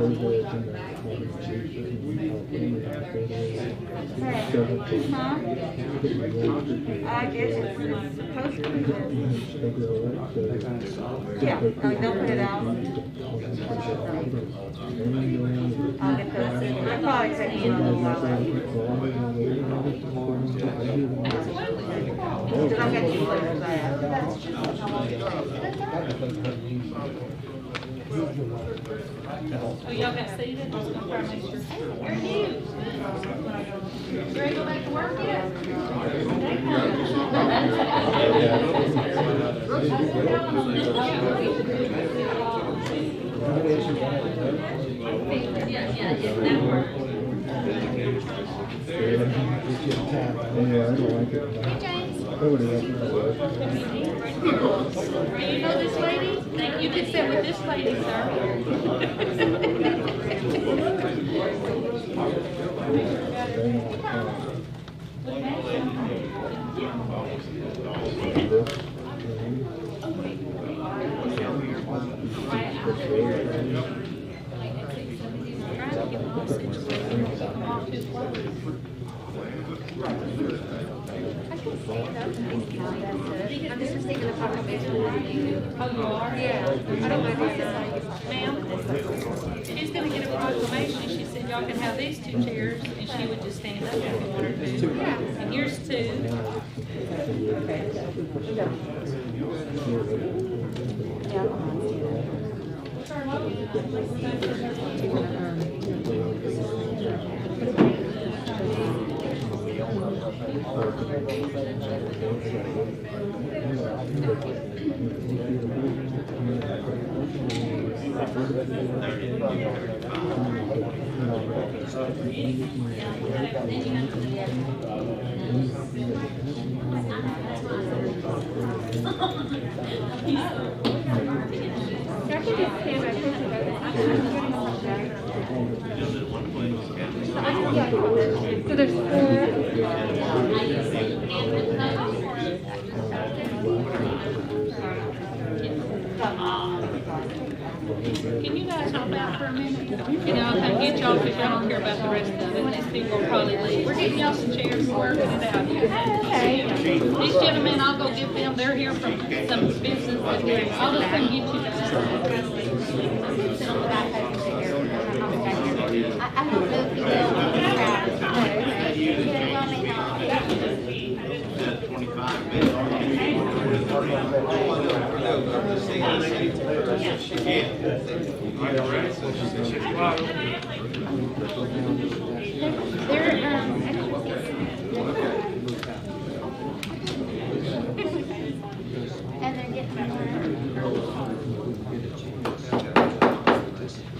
I guess it's supposed to be. Yeah, they'll put it out. I'll get those. I'll probably take you a little while. I'll get you later. Oh, y'all got seated? I was going to try to make sure. You're huge. You ready to go back to work yet? You know this lady? Thank you. Did sit with this lady, sir. I'm just thinking of Proclamation. Oh, you are? Yeah. I don't know if Ma'am, she's going to get a proclamation. She said y'all can have these two chairs, and she would just stand up if you want her to. And here's two. So there's Can you guys help out for a minute? And I'll come get y'all because y'all don't care about the rest of it. These people will probably leave. We're getting y'all some chairs and working it out here. These gentlemen, I'll go get them. They're here from some business. I'll just come get you guys. I don't know if you will.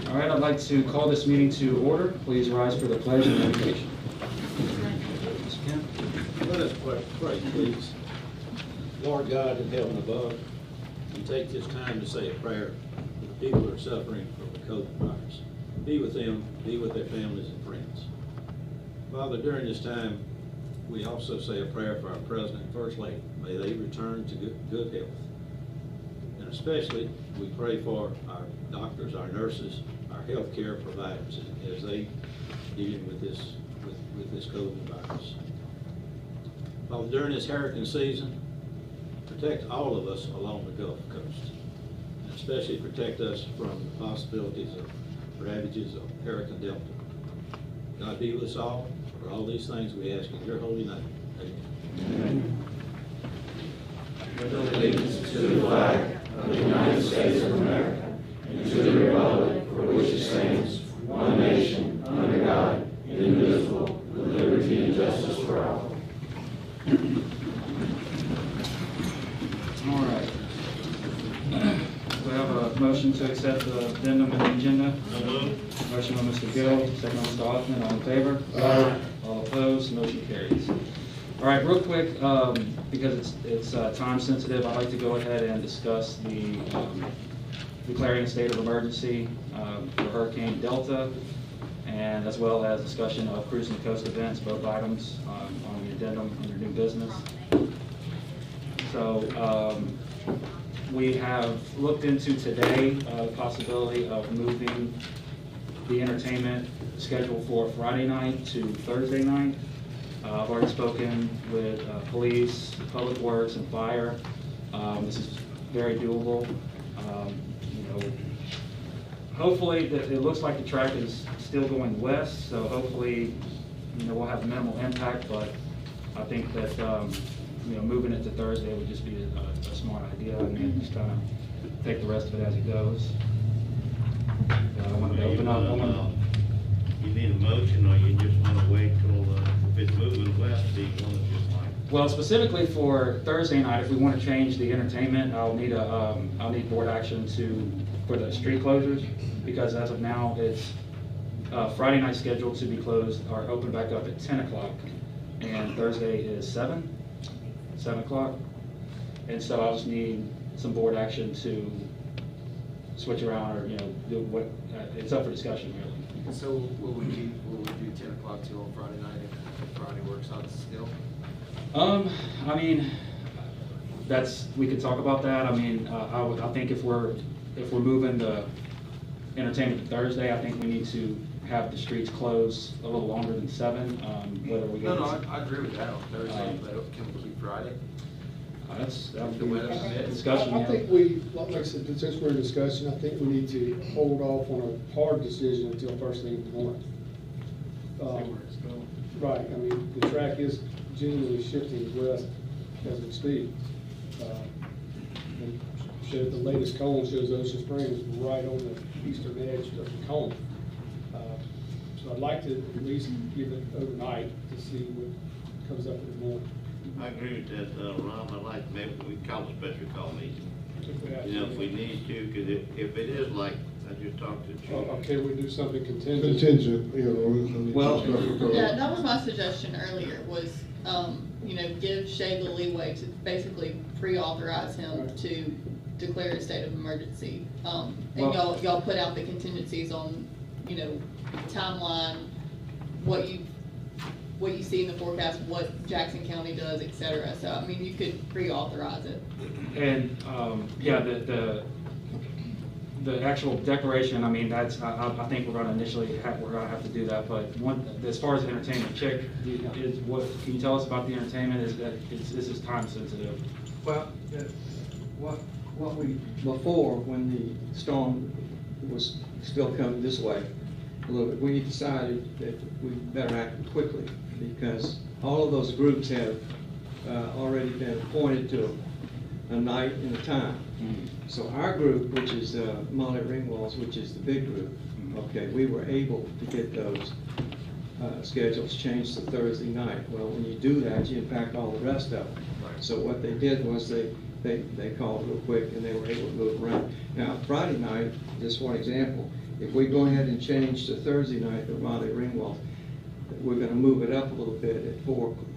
All right, I'd like to call this meeting to order. Please rise for the pledge of invocation. Let us pray, please. Lord God in heaven above, we take this time to say a prayer for the people who are suffering from the COVID virus. Be with them, be with their families and friends. Father, during this time, we also say a prayer for our President and First Lady. May they return to good health. And especially, we pray for our doctors, our nurses, our healthcare providers as they dealing with this COVID virus. Father, during this hurricane season, protect all of us along the Gulf Coast, and especially protect us from the possibilities of ravages of Hurricane Delta. God be with us all. For all these things we ask in your holy name. Amen. With allegiance to the flag of the United States of America and to the republic for which it stands, one nation, under God, indivisible, with liberty and justice for all. All right. We have a motion to accept the addendum in the agenda. Motion by Mr. Gill, second by Mr. Hoffman. All in favor? Aye. All opposed? Motion carries. All right, real quick, because it's time sensitive, I'd like to go ahead and discuss the declaring a state of emergency for Hurricane Delta, and as well as discussion of cruising the coast events, both items on the addendum under new business. So we have looked into today the possibility of moving the entertainment scheduled for Friday night to Thursday night. I've already spoken with police, public works, and fire. This is very doable. You know, hopefully, it looks like the track is still going west, so hopefully, you know, we'll have minimal impact. But I think that you know, moving it to Thursday would just be a smart idea, and then just kind of take the rest of it as it goes. I want to open up. You need a motion, or you just want to wait till if it's moving west, do you want to just like? Well, specifically for Thursday night, if we want to change the entertainment, I'll need board action for the street closures, because as of now, it's Friday night scheduled to be closed or open back up at 10 o'clock, and Thursday is 7 o'clock, and so I'll just need some board action to switch around, or, you know, do what, it's up for discussion really. So will we do 10 o'clock till on Friday night if Friday works out still? I mean, we could talk about that. I mean, I think if we're moving the entertainment to Thursday, I think we need to have the streets closed a little longer than 7. Whether we No, I agree with that on Thursday, but can we keep Friday? That would The be weather permit? discussion. I Yeah. think like I said, since we're in discussion, I think we need to hold off on a hard decision until first thing in the morning. Right, I mean, the track is genuinely shifting west as we speak. The latest cone shows Ocean Springs right on the eastern edge of the cone. So I'd like to at least give it overnight to see what comes up in the morning. I agree with that, Ron. I'd like maybe we call a special call meeting. You know, if we need to, because if it is like, I just talked to Chief. Okay, we do something contingent. Contingent, you know. Well, Yeah, that was my suggestion earlier, was, you know, give Shay the leeway to basically pre-authorize him Right. to declare a state of emergency. And Well- y'all put out the contingencies on, you know, timeline, what you see in the forecast, what Jackson County does, et cetera. So, I mean, you could pre-authorize it. And, yeah, the actual declaration, I mean, I think we're gonna have to do that, but as far as entertainment, Chick, can you tell us about the entertainment? This is time sensitive. Well, what we, before, when the storm was still coming this way a little bit, we decided that we better act quickly, because all of those groups have already been appointed to a night and a time. So our group, which is Molly Ringwalds, which is the big group, okay, we were able to get those schedules changed to Thursday night. Well, when you do that, you impact all the rest of them. Right. So what they did was they called real quick, and they were able to move around. Now, Friday night, just one example, if we go ahead and change to Thursday night, the Molly Ringwald, we're gonna move it up a little bit at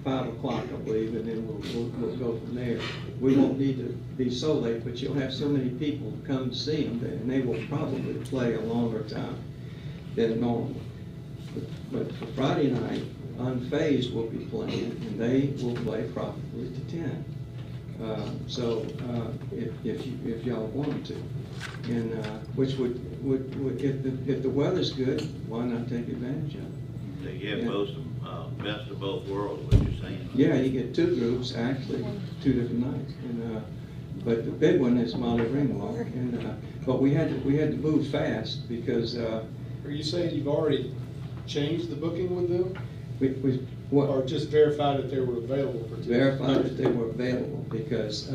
5 o'clock, I believe, and then we'll go from there. We won't need to be so late, but you'll have so many people come to see them, and they will probably play a longer time than normal. But for Friday night, Unfazed will be playing, and they will play probably to 10. So if y'all wanted to, and which would if the weather's good, why not take advantage of it? So you have best of both worlds, what you're saying. Yeah, you get 2 groups actually, 2 different nights, and but the big one is Molly Ringwald, and but we had to move fast because. Are you saying you've already changed the booking with them? Or just verified that they were available for 2? Verified that they were available, because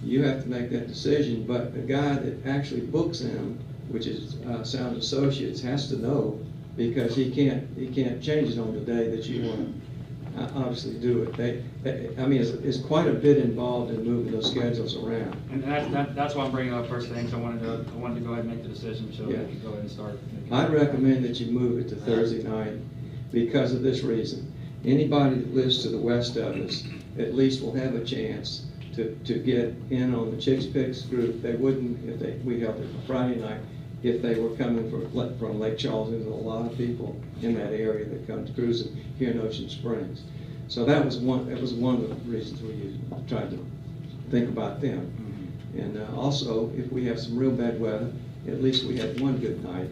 you have to make that decision, but the guy that actually books them, which is Sound Associates, has to know, because he can't change it on the day that you want to obviously do it. I mean, it's quite a bit involved in moving those schedules around. And that's why I'm bringing up first things. I wanted to go ahead and make the decision, so we can go ahead and start. I'd recommend that you move it to Thursday night because of this reason. Anybody that lives to the west of us at least will have a chance to get in on the Chicks Picks group. They wouldn't if we held it Friday night, if they were coming from Lake Charles. There's a lot of people in that area that come to cruise here in Ocean Springs. So that was one of the reasons we tried to think about them. And also, if we have some real bad weather, at least we had one good night.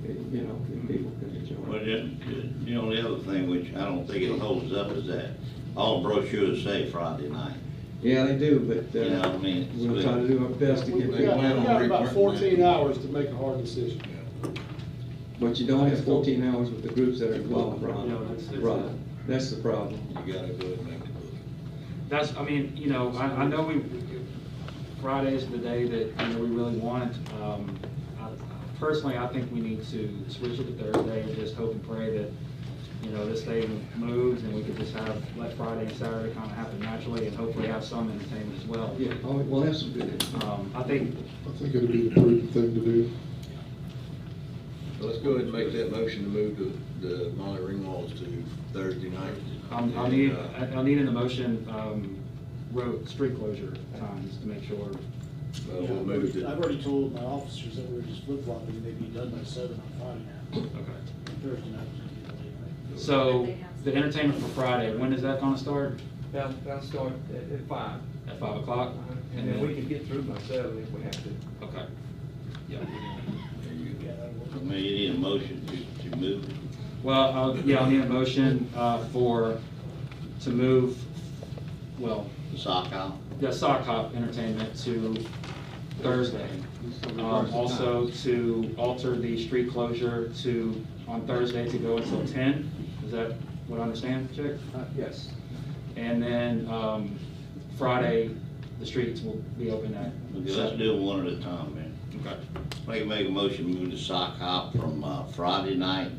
you know, and people can enjoy Well, it. the only other thing, which I don't think it holds up, is that all brochures say Friday night. Yeah, they do, but, You know what I mean? we'll try to do our best to get We people got out. about 14 hours to make a hard decision. But you don't have 14 hours with the groups that are involved, No, Ron. that's- Right, that's the problem. You gotta go ahead and make it. That's, I mean, you know, I know Friday's the day that, you know, we really want. Personally, I think we need to switch it to Thursday and just hope and pray that, you know, this thing moves and we could just let Friday and Saturday kind of happen naturally and hopefully have some entertainment as well. Yeah, we'll have some good. I think, it'd be the prudent thing to do. So let's go ahead and make that motion to move the Molly Ringwalds to Thursday night. I'll need in the motion, road, street closure times to make sure. We'll move it. I've already told my officers that we're just flip-flopping, they'd be done by 7 on Friday. Okay. Thursday night was gonna be late. So the entertainment for Friday, when is that gonna start? That'll start at 5. At 5 o'clock? And then we can get through by 7 if we have to. Okay. Yeah. I mean, you need a motion to move it. Well, I'll need a motion to move, well, The sock out. the sock hop entertainment to Thursday. Also to alter the street closure on Thursday to go until 10. Is that what I understand, Chick? Yes. And then Friday, the streets will be open at Okay, 7. let's do it one at a time, man. Okay. Make a motion, move the sock hop from Friday night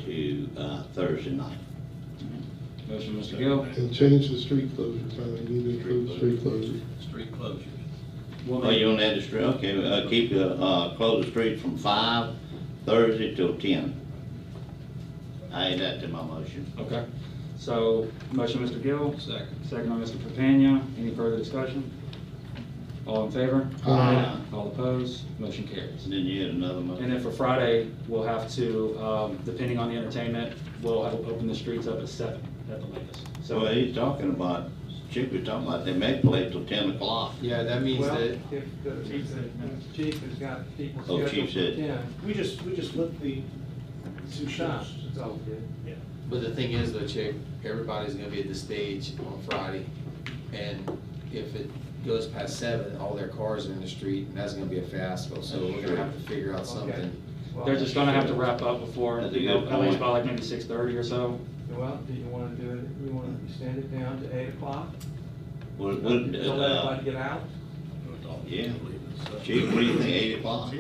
to Thursday night. Motion, Mr. Gill. And change the street closure time, you need to include street closure. Street closures. Oh, you want to add the street, okay, keep close the street from 5 Thursday till 10. I add that to my motion. Okay. So, motion, Mr. Gill. Second. Second by Mr. Capania. Any further discussion? All in favor? Aye. All opposed? Motion carries. And then you had another And motion. then for Friday, we'll have to, depending on the entertainment, we'll have to open the streets up at 7 at the latest. So he's talking about, Chick was talking about they may play till 10 o'clock. Yeah, that means Well, that, if the chief has got people Oh, scheduled chief for said. 10, We just flipped the two times, shifts. that's all we did. Yeah. but the thing is though, Chick, everybody's gonna be at the stage on Friday. And if it goes past 7, all their cars are in the street, and that's gonna be a fiasco, so we're gonna have to figure out something. Well, They're just gonna have to wrap up before, That's a you know, good at least point. by like maybe 6:30 or so. Well, do you want to do it, you want to extend it down to 8 o'clock? Would, Don't let everybody get out? yeah. Chief, what do you think, 8 o'clock?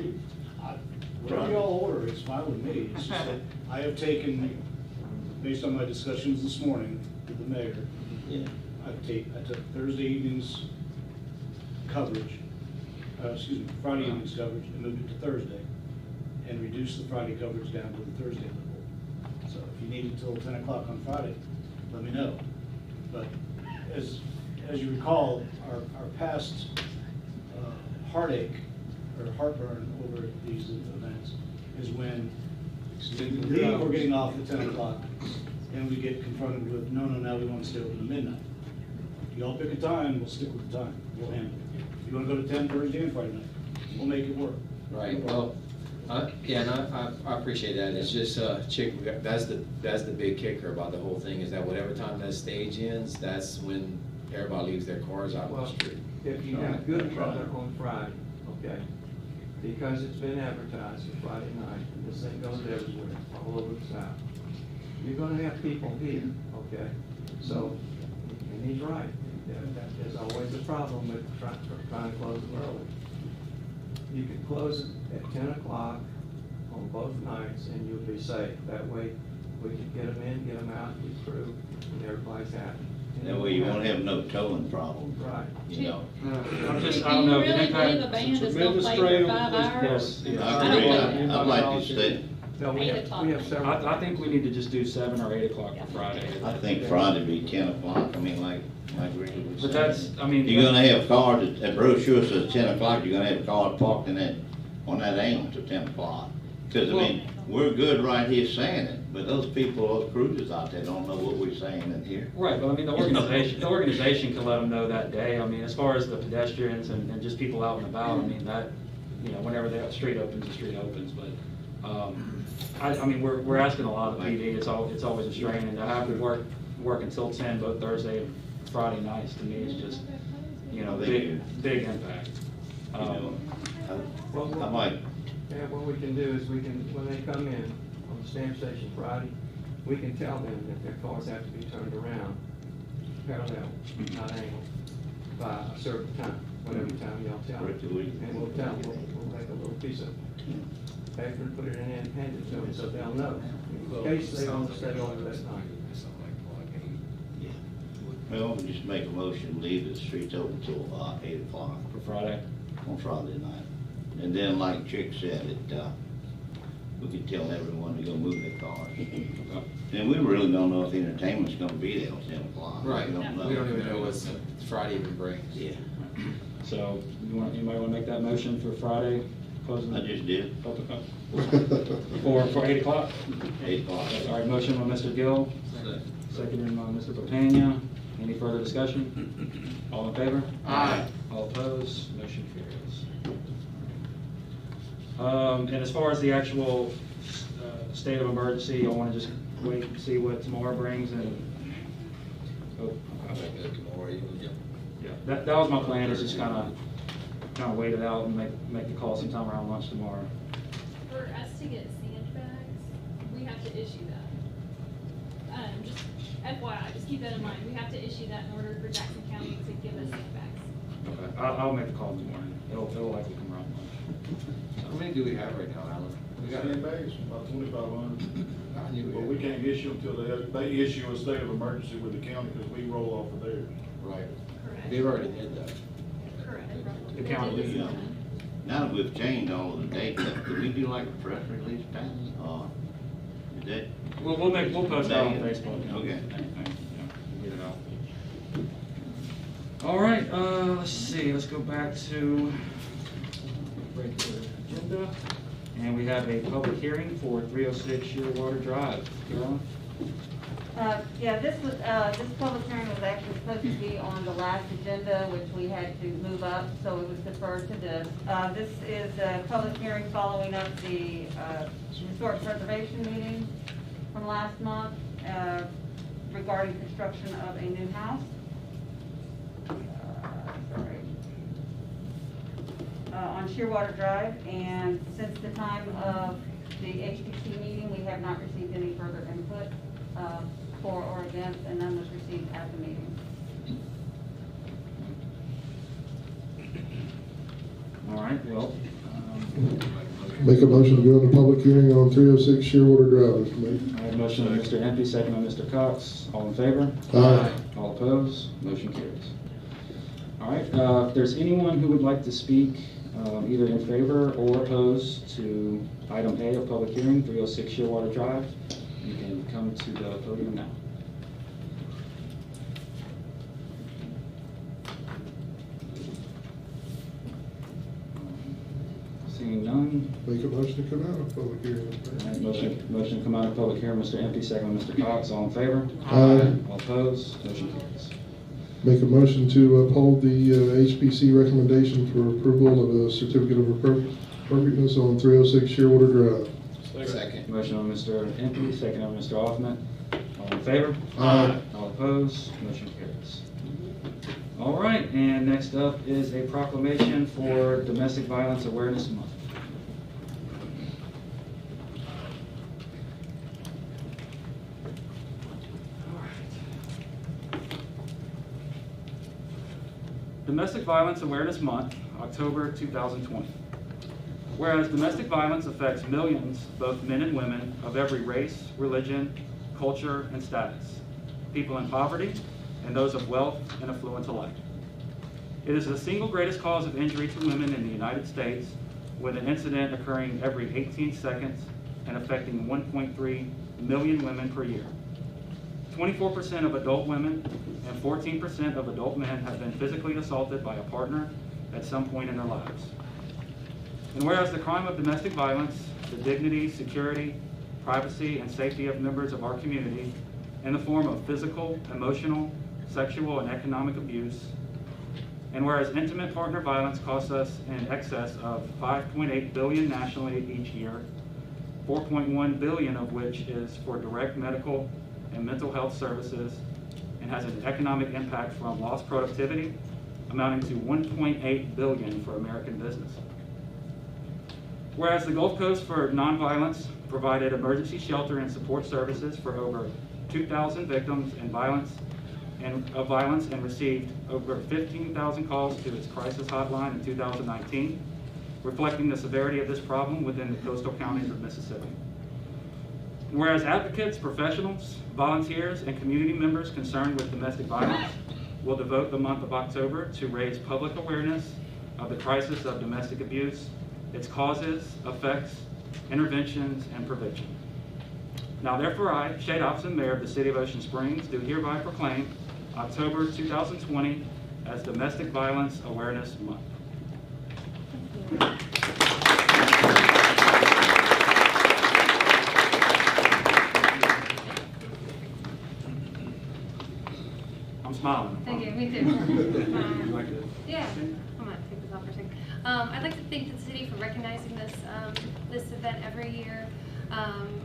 Whatever y'all order, it's fine with me. It's just that I have taken, based on my discussions this morning with the mayor, Yeah. I took Thursday evening's coverage, Friday evening's coverage and moved it to Thursday and reduced the Friday coverage down to the Thursday level. So if you need it till 10 o'clock on Friday, let me know. But as you recall, our past heartache or heartburn over these events is when we leave, we're getting off at 10 o'clock and we get confronted with, no, now we want to stay open to midnight. Y'all pick a time, we'll stick with the time, we'll handle it. If you want to go to 10 Thursday and Friday night, we'll make it work. Right, well, yeah, and I appreciate that, it's just, Chick, that's the big kicker about the whole thing, is that whatever time that stage ends, that's when everybody leaves their cars out on Well, the street. if you have good weather on Friday, okay, because it's been advertised for Friday night, and this thing goes everywhere, all over the South, you're gonna have people here, okay? So, and he's right, there's always a problem with trying to close them early. You can close it at 10 o'clock on both nights, and you'll be safe. That way, we can get them in, get them out, get through, and everybody's happy. That way you won't have no towing problem, Right. you know. I Do don't know. you the really impact- believe a band is gonna tremendous play for strain 5 on hours? Yes. I agree, I'd like to stay. No, we 8 have o'clock. several. I think we need to just do 7 or 8 o'clock for Friday. I think Friday be 10 o'clock, I mean, like Richard was But saying. that's, I mean. You're gonna have cars, that brochure says 10 o'clock, you're gonna have cars parked on that AM till 10 o'clock. Cause I mean, we're good right here saying it, but those people, those cruisers out there don't know what we're saying in here. Right, but I mean, the organization can let them know that day. I mean, as far as the pedestrians and just people out and about, I mean, that, you know, whenever the street opens, the street opens, but I mean, we're asking a lot of PD. It's always a strain, and to have to work until 10 both Thursday and Friday nights, to me is just, big impact. I might, Yeah, what we can do is when they come in on the stamp station Friday, we can tell them that their cars have to be turned around parallel, not angled, by a certain time, whatever time y'all tell them. And we'll tell them, we'll make a little piece of paper and put it in and hand it to them so they'll know, in case they don't stay over that night. well, we just make a motion, to leave the streets open till 8 o'clock For Friday? on Friday night. And then, like Chick said, we could tell everyone to go move their cars. And we really don't know if the entertainment's gonna be there till 10 o'clock. Right, We don't know. we don't even know what Friday even brings. Yeah, So, anybody want to make that motion for Friday? Closing I just did, For 8 o'clock? 8 o'clock. All right, motion by Mr. Gill, seconded by Mr. Papania. Any further discussion? All in favor? Aye. All opposed? Motion carries. And as far as the actual state of emergency, I want to just wait and see what tomorrow brings, and yeah, that was my plan, is just kind of wait it out and make the call sometime around lunch tomorrow. For us to get sandbags, we have to issue that. Just FYI, just keep that in mind. We have to issue that in order for Jackson County to give us sandbags. Okay, I'll make the call in the morning. It'll likely come around lunch. How many do we have right now, Alan? We got sandbags, about 2,500. I knew But we we can't issue until they issue a state of emergency with the county, because we roll off of theirs. Right. Correct. They've already did that. Correct. The county, They did Yeah. Now that we've changed all of the dates, could we do like a press release time? Is that? we'll post that on Facebook. Okay. Get it out. All right, let's see, let's go back to regular agenda. And we have a public hearing for 306 Shearwater Drive. Carolyn? Yeah, this public hearing was actually supposed to be on the last agenda, which we had to move up, so it was deferred to this. This is a public hearing following up the historic preservation meeting from last month regarding construction of a new house. On Shearwater Drive, and since the time of the HPC meeting, we have not received any further input for or against, and none was received at the meeting. All right, well, Make a motion to go into public hearing on 306 Shearwater Drive, Mr. Mayor. I have a motion by Mr. Empey, second by Mr. Cox. All in favor? Aye. All opposed? Motion carries. All right, if there's anyone who would like to speak either in favor or opposed to item A of public hearing, 306 Shearwater Drive, you can come to the podium now. Seeing none. Make a motion to come out of public hearing, Mr. All Mayor. right, motion to come out of public hearing, Mr. Empey, second by Mr. Cox. All in favor? Aye. All opposed? Motion carries. Make a motion to uphold the HPC recommendation for approval of a certificate of appropriateness on 306 Shearwater Drive. Second. Motion on Mr. Empey, second on Mr. Hoffman. All in favor? Aye. All opposed? Motion carries. All right, and next up is a proclamation for Domestic Violence Awareness Month. Domestic Violence Awareness Month, October 2020. Whereas domestic violence affects millions, both men and women, of every race, religion, culture, and status, people in poverty, and those of wealth and affluence alike. It is the single greatest cause of injury to women in the United States, with an incident occurring every 18 seconds and affecting 1.3 million women per year. 24% of adult women and 14% of adult men have been physically assaulted by a partner at some point in their lives. And whereas the crime of domestic violence, the dignity, security, privacy, and safety of members of our community in the form of physical, emotional, sexual, and economic abuse, and whereas intimate partner violence costs us in excess of $5.8 billion nationally each year, 4.1 billion of which is for direct medical and mental health services, and has an economic impact from lost productivity amounting to 1.8 billion for American business. Whereas the Gulf Coast for Nonviolence provided emergency shelter and support services for over 2,000 victims of violence and received over 15,000 calls to its crisis hotline in 2019, reflecting the severity of this problem within the coastal counties of Mississippi. Whereas advocates, professionals, volunteers, and community members concerned with domestic violence will devote the month of October to raise public awareness of the crisis of domestic abuse, its causes, effects, interventions, and prevention. Now therefore I, Shea Dobson, Mayor of the City of Ocean Springs, do hereby proclaim October 2020 as Domestic Violence Awareness Month. I'm smiling. Thank you, me too. You like to- Yeah, I'm gonna take this off for a second. I'd like to thank the city for recognizing this event every year.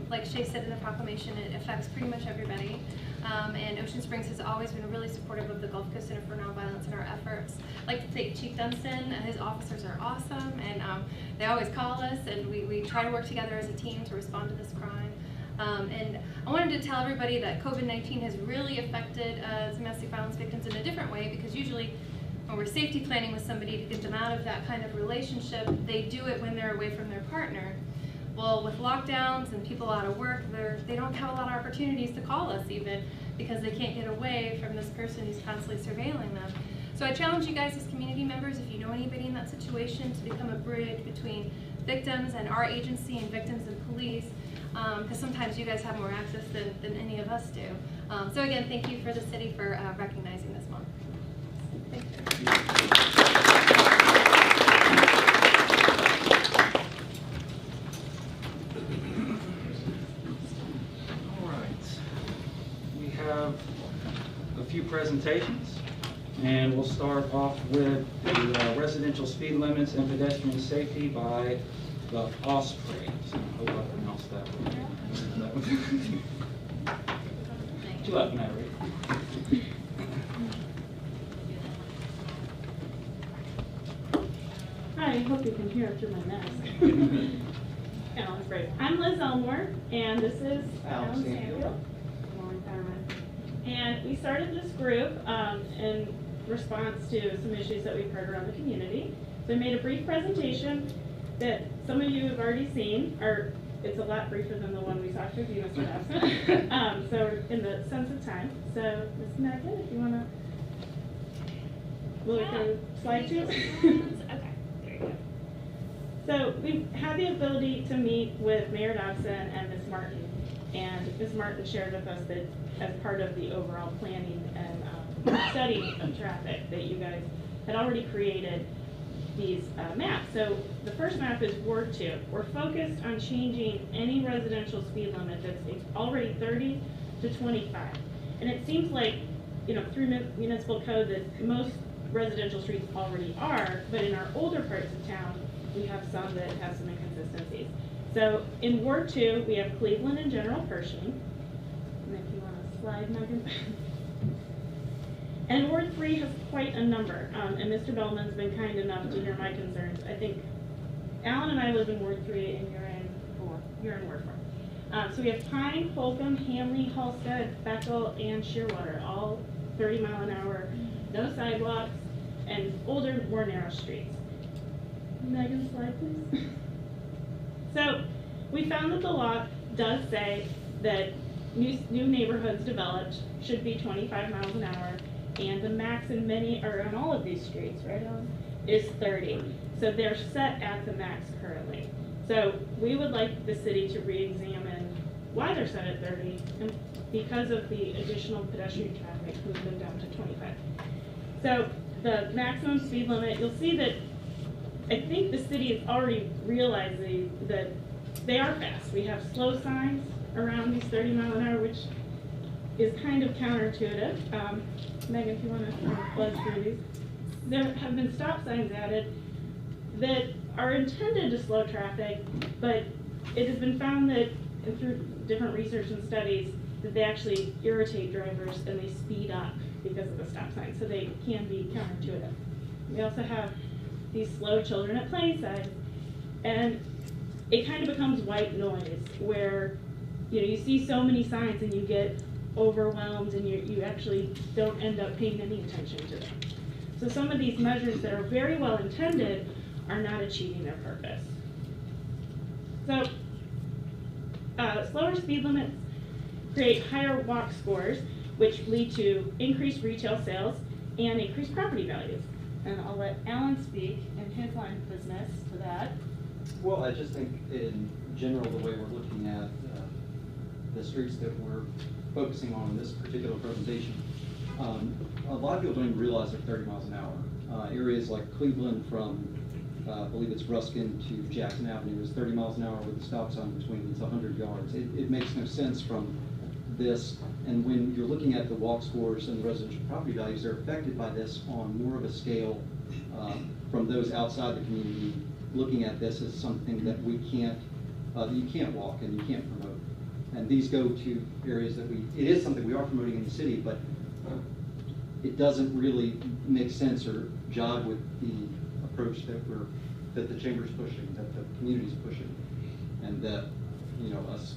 Like Shay said in the proclamation, it affects pretty much everybody. And Ocean Springs has always been really supportive of the Gulf Coast Center for Nonviolence and our efforts. I'd like to thank Chief Dunstan, and his officers are awesome, and they always call us, and we try to work together as a team to respond to this crime. And I wanted to tell everybody that COVID-19 has really affected domestic violence victims in a different way, because usually when we're safety planning with somebody to get them out of that kind of relationship, they do it when they're away from their partner. Well, with lockdowns and people out of work, they don't have a lot of opportunities to call us even, because they can't get away from this person who's constantly surveilling them. So I challenge you guys as community members, if you know anybody in that situation, to become a bridge between victims and our agency and victims and police, because sometimes you guys have more access than any of us do. So again, thank you for the city for recognizing this month. Thank you. All right. We have a few presentations, and we'll start off with the residential speed limits and pedestrian safety by the Ospreys. I hope I pronounced that right. What you laughing at, Rick? Hi, I hope you can hear through my mask. No, it's great. I'm Liz Elmore, and this is Alan Samuel. And we started this group in response to some issues that we've heard around the community. So I made a brief presentation that some of you have already seen, or it's a lot briefer than the one we saw with you, Mr. Dobson. So in the sense of time. So Ms. Megan, if you want to, will it go slide 2? Okay, there you go. So we've had the ability to meet with Mayor Dobson and Ms. Martin. And Ms. Martin shared with us that as part of the overall planning and study of traffic that you guys had already created these maps. So the first map is Ward 2. We're focused on changing any residential speed limit that's already 30 to 25. And it seems like, you know, through municipal code that most residential streets already are, but in our older parts of town, we have some that have some inconsistencies. So in Ward 2, we have Cleveland and General Pershing. And if you want to slide, Megan. And Ward 3 has quite a number, and Mr. Bellman's been kind enough to hear my concerns. I think Alan and I live in Ward 3, and you're in 4. You're in Ward 4. So we have Pine, Holcomb, Hanley, Halstead, Beckel, and Shearwater, all 30 mile an hour, no sidewalks, and older, more narrow streets. Megan, slide please. So we found that the law does say that new neighborhoods developed should be 25 miles an hour, and the max in many, or on all of these streets, right on, is 30. So they're set at the max currently. So we would like the city to re-examine why they're set at 30, and because of the additional pedestrian traffic, move them down to 25. So the maximum speed limit, you'll see that I think the city is already realizing that they are fast. We have slow signs around these 30 mile an hour, which is kind of counterintuitive. Megan, if you want to buzz through these. There have been stop signs added that are intended to slow traffic, but it has been found that through different research and studies that they actually irritate drivers and they speed up because of the stop sign, so they can be counterintuitive. We also have these slow children at play signs, and it kind of becomes white noise where you see so many signs and you get overwhelmed and you actually don't end up paying any attention to them. So some of these measures that are very well intended are not achieving their purpose. So slower speed limits create higher walk scores, which lead to increased retail sales and increased property values. And I'll let Alan speak in his line of business to that. Well, I just think in general, the way we're looking at the streets that we're focusing on in this particular presentation, a lot of people don't even realize they're 30 miles an hour. Areas like Cleveland from, I believe it's Ruskin to Jackson Avenue is 30 miles an hour with a stop sign between, it's 100 yards. It makes no sense from this, and when you're looking at the walk scores and the residential property values, they're affected by this on more of a scale from those outside the community looking at this as something that we can't, that you can't walk and you can't promote. And these go to areas that it is something we are promoting in the city, but it doesn't really make sense or jive with the approach that the chamber's pushing, that the community's pushing, and that us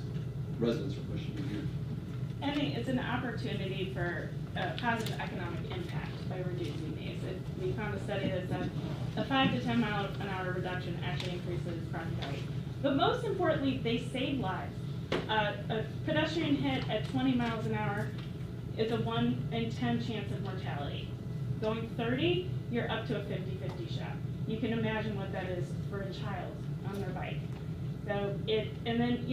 residents are pushing here. I think it's an opportunity for positive economic impact by reducing these. We found a study that said a 5 to 10 mile an hour reduction actually increases property value. But most importantly, they save lives. A pedestrian hit at 20 miles an hour is a 1 in 10 chance of mortality. Going 30, you're up to a 50-50 shot. You can imagine what that is for a child on their bike. So and then,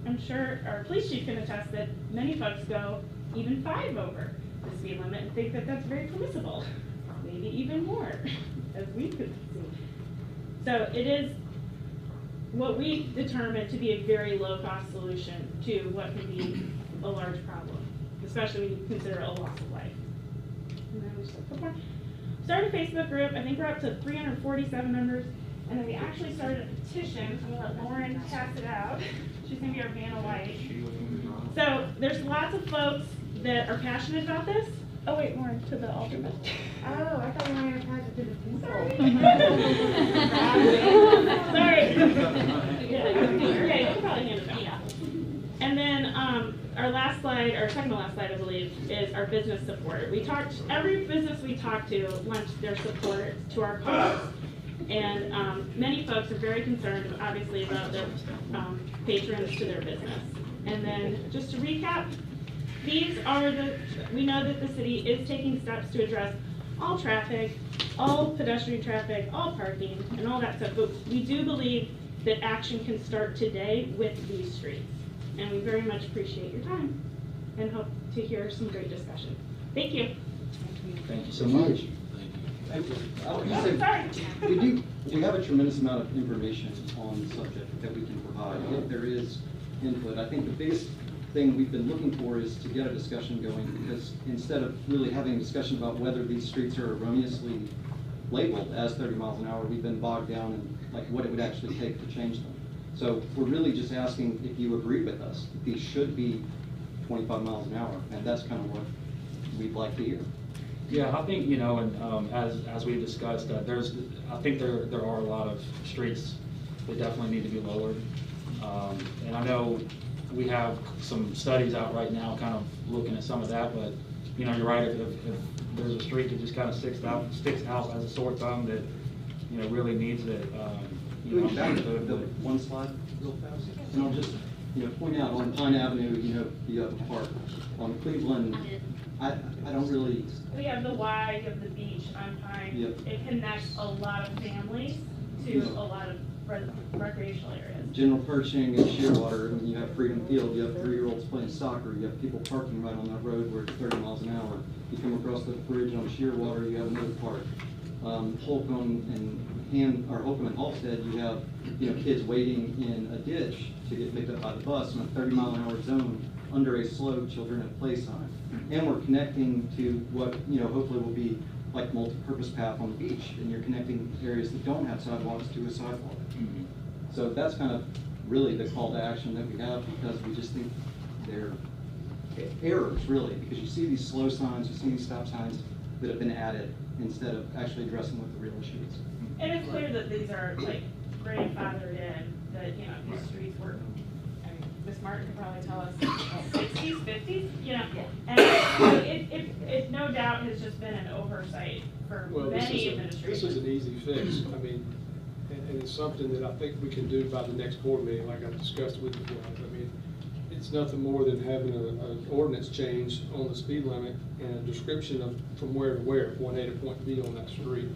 I'm sure our police chief can attest that many folks go even 5 over the speed limit and think that that's very permissible, maybe even more, as we could see. So it is what we determined to be a very low-cost solution to what can be a large problem, especially when you consider a loss of life. And then we just started a Facebook group. I think we're up to 347 members. And then we actually started a petition. I'm going to let Lauren pass it out. She's going to be our Vanna White. So there's lots of folks that are passionate about this. Oh, wait, Lauren, to the alternate. Oh, I thought you were going to pass it to the people. Sorry. Okay, we'll probably hand it back. Yeah. And then our last slide, or second to last slide, I believe, is our business support. Every business we talked to lent their support to our cause. And many folks are very concerned, obviously, about the patrons to their business. And then, just to recap, we know that the city is taking steps to address all traffic, all pedestrian traffic, all parking, and all that stuff. But we do believe that action can start today with these streets. And we very much appreciate your time and hope to hear some great discussion. Thank you. Thank you so much. We have a tremendous amount of information on the subject that we can provide. If there is input, I think the biggest thing we've been looking for is to get a discussion going, because instead of really having a discussion about whether these streets are erroneously labeled as 30 miles an hour, we've been bogged down in like what it would actually take to change them. So we're really just asking if you agree with us that these should be 25 miles an hour, and that's kind of what we'd like to hear. Yeah, I think, and as we discussed, I think there are a lot of streets that definitely need to be lowered. And I know we have some studies out right now kind of looking at some of that, but, you're right, if there's a street that just kind of sticks out as a sore thumb that, really needs it, the one slide real fast? And I'll just, point out on Pine Avenue, the other part. On Cleveland, I don't really... We have the Y of the beach on Pine. Yep. It connects a lot of families to a lot of recreational areas. General perching and Shearwater, when you have Freedom Field, you have 3-year-olds playing soccer, you have people parking right on that road where it's 30 miles an hour. You come across the bridge on Shearwater, you have another park. Holcomb and Halstead, you have kids waiting in a ditch to get picked up by the bus in a 30-mile-an-hour zone under a slow children at play sign. And we're connecting to what hopefully will be like multi-purpose path on the beach, and you're connecting areas that don't have sidewalks to a sidewalk. Mm-hmm. So that's kind of really the call to action that we have, because we just think they're errors, really, because you see these slow signs, you see these stop signs that have been added instead of actually addressing what the real issue is. And it's clear that these are like grandfathered in, that, you know, these streets were, I mean, Ms. Martin could probably tell us, 60s, 50s, you know? And it no doubt has just been an oversight for many administrations. This is an easy fix. I mean, and it's something that I think we can do by the next board meeting, like I've discussed with you guys. I mean, it's nothing more than having an ordinance change on the speed limit and a description of from where to where, point A to point B on that street.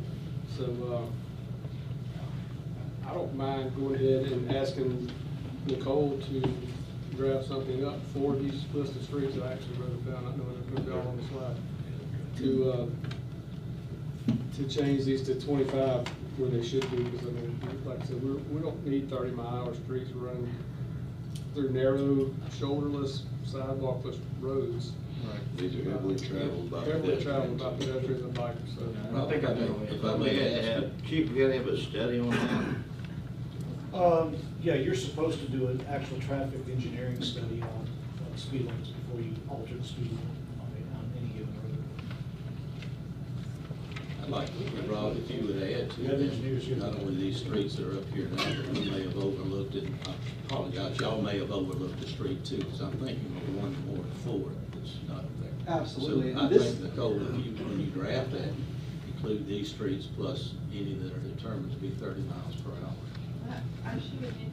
So, I don't mind going ahead and asking Nicole to draft something up for these list of streets that I actually wrote down. I know it's going to be all on the slide. To change these to 25 where they should be, because I mean, like I said, we don't need 30-mile-an-hour streets running through narrow, shoulderless, sidewalkless roads. Right. These are heavily traveled by pedestrians and bikers. So. I think I know. If I may ask, Chief, you gotta have a study on that? Yeah, you're supposed to do an actual traffic engineering study on speed limits before you alter the speed limit on any given road. I'd like, Rob, if you would add to We have engineers here. not only these streets that are up here now, but we may have overlooked it. I apologize, y'all may have overlooked the street too, because I'm thinking of the one more forward that's not there. Absolutely. So I think, Nicole, if you, when you draft that, include these streets plus any that are determined to be 30 miles per hour. I should have been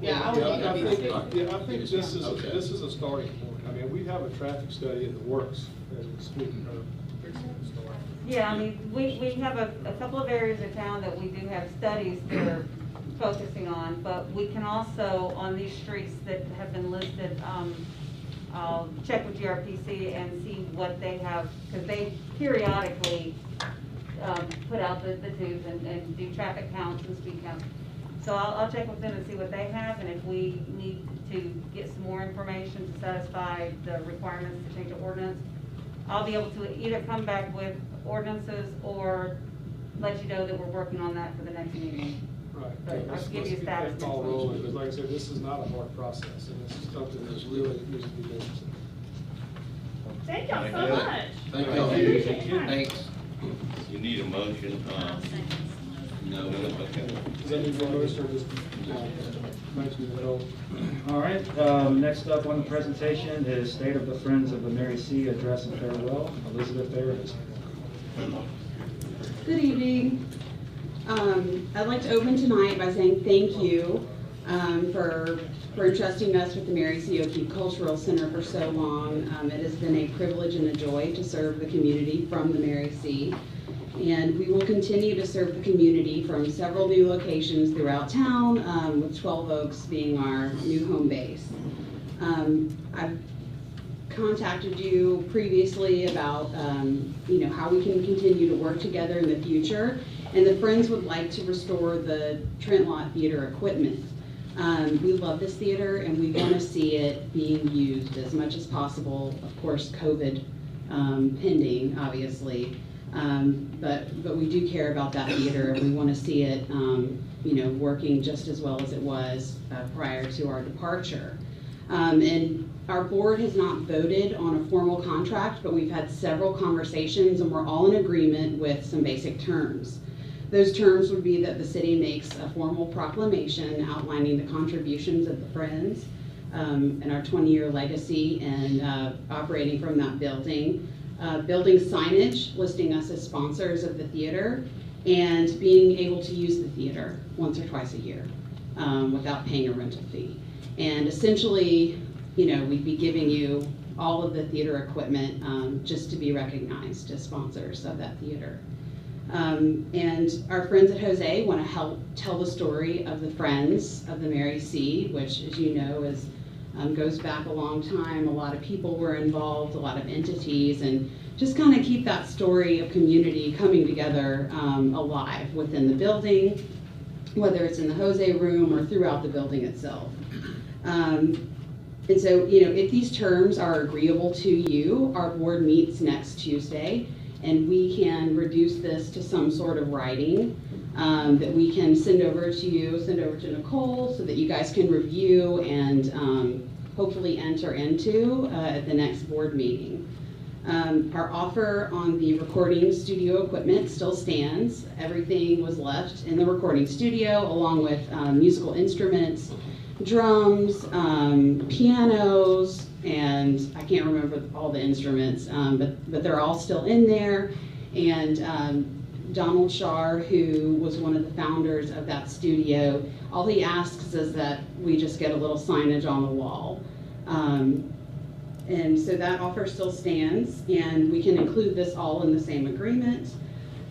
Yeah, I would think that'd be good. I think this is a starting point. I mean, we have a traffic study in the works as we speak. Yeah, I mean, we have a couple of areas of town that we do have studies that are focusing on, but we can also, on these streets that have been listed, I'll check with GRPC and see what they have, because they periodically put out the tubes and do traffic counts and speed counts. So I'll check with them and see what they have, and if we need to get some more information to satisfy the requirements to change the ordinance, I'll be able to either come back with ordinances or let you know that we're working on that for the next meeting. Right. But I'll give you a status Let's ball rolling, because like I said, this is not a hard process, and this is something that's really needs to be done. Thank y'all so much. Thank I y'all. appreciate your time. Thanks. You need a motion, No, okay. Does that need a motion or just, mention it at all? All right, next up on the presentation is State of the Friends of the Mary C. Address and Farewell. Elizabeth Ayers. Good evening. I'd like to open tonight by saying thank you for entrusting us with the Mary C. O'Keefe Cultural Center for so long. It has been a privilege and a joy to serve the community from the Mary C. And we will continue to serve the community from several new locations throughout town, with 12 Oaks being our new home base. I've contacted you previously about how we can continue to work together in the future, and the Friends would like to restore the Trent Lot Theater equipment. We love this theater and we want to see it being used as much as possible. Of course, COVID pending, obviously. But we do care about that theater, and we want to see it, working just as well as it was prior to our departure. And our board has not voted on a formal contract, but we've had several conversations, and we're all in agreement with some basic terms. Those terms would be that the city makes a formal proclamation outlining the contributions of the Friends and our 20-year legacy and operating from that building. Building signage listing us as sponsors of the theater, and being able to use the theater once or twice a year without paying a rental fee. And essentially, we'd be giving you all of the theater equipment just to be recognized as sponsors of that theater. And our friends at Jose want to help tell the story of the Friends of the Mary C., which, as you know, is goes back a long time. A lot of people were involved, a lot of entities, and just kind of keep that story of community coming together alive within the building, whether it's in the Jose room or throughout the building itself. And so, if these terms are agreeable to you, our board meets next Tuesday, and we can reduce this to some sort of writing that we can send over to you, send over to Nicole, so that you guys can review and hopefully enter into at the next board meeting. Our offer on the recording studio equipment still stands. Everything was left in the recording studio, along with musical instruments, drums, pianos, and I can't remember all the instruments, but they're all still in there. And Donald Shar, who was one of the founders of that studio, all he asks is that we just get a little signage on the wall. And so that offer still stands, and we can include this all in the same agreement.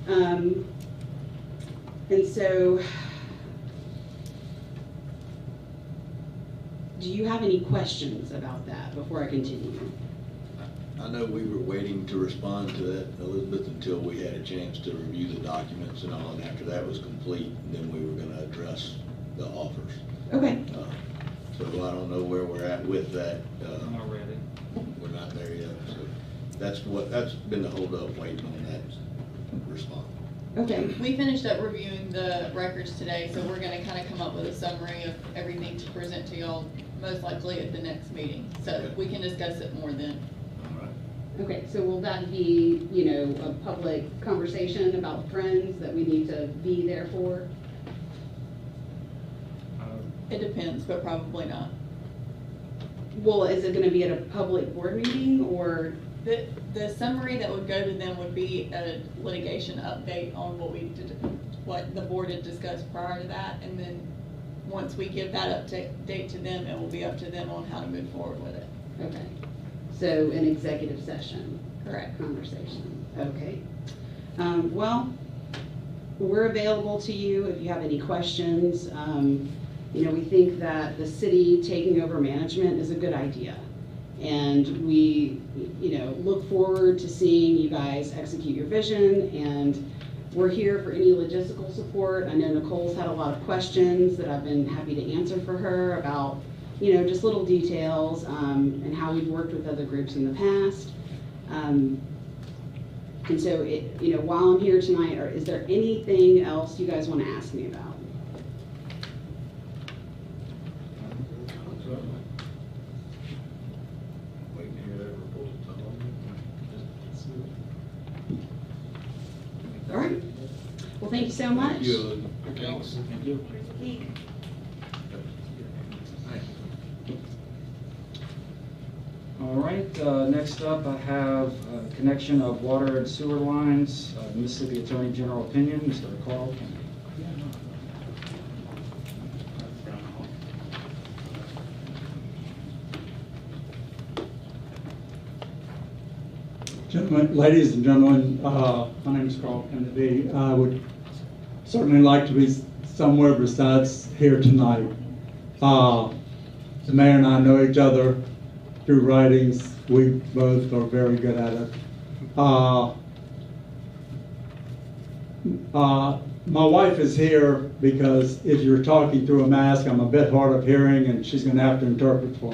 And so, do you have any questions about that before I continue? I know we were waiting to respond to that, Elizabeth, until we had a chance to review the documents and all, and after that was complete, then we were gonna address the offers. Okay. So I don't know where we're at with that. Not ready. We're not there yet, so that's been the holdup, waiting on that response. Okay. We finished up reviewing the records today, so we're gonna kind of come up with a summary of everything to present to y'all, most likely at the next meeting. So we can discuss it more then. All right. Okay, so will that be, you know, a public conversation about friends that we need to be there for? It depends, but probably not. Well, is it gonna be at a public board meeting, or? The summary that would go to them would be a litigation update on what the board had discussed prior to that, and then once we give that update to them, it will be up to them on how to move forward with it. Okay, so an executive session? Correct. Conversation, okay. Well, we're available to you if you have any questions. You know, we think that the city taking over management is a good idea. And we, you know, look forward to seeing you guys execute your vision, and we're here for any logistical support. I know Nicole's had a lot of questions that I've been happy to answer for her about, you know, just little details and how we've worked with other groups in the past. And so, you know, while I'm here tonight, is there anything else you guys want to ask me about? All right. Well, thank you so much. Thank you. Thanks. Thank you. All right, next up I have connection of water and sewer lines, Mississippi Attorney General opinion, Mr. Carl Kennedy. Gentlemen, ladies and gentlemen, my name is Carl Kennedy. I would certainly like to be somewhere besides here tonight. The mayor and I know each other through writings. We both are very good at it. My wife is here because if you're talking through a mask, I'm a bit hard of hearing and she's going to have to interpret for me.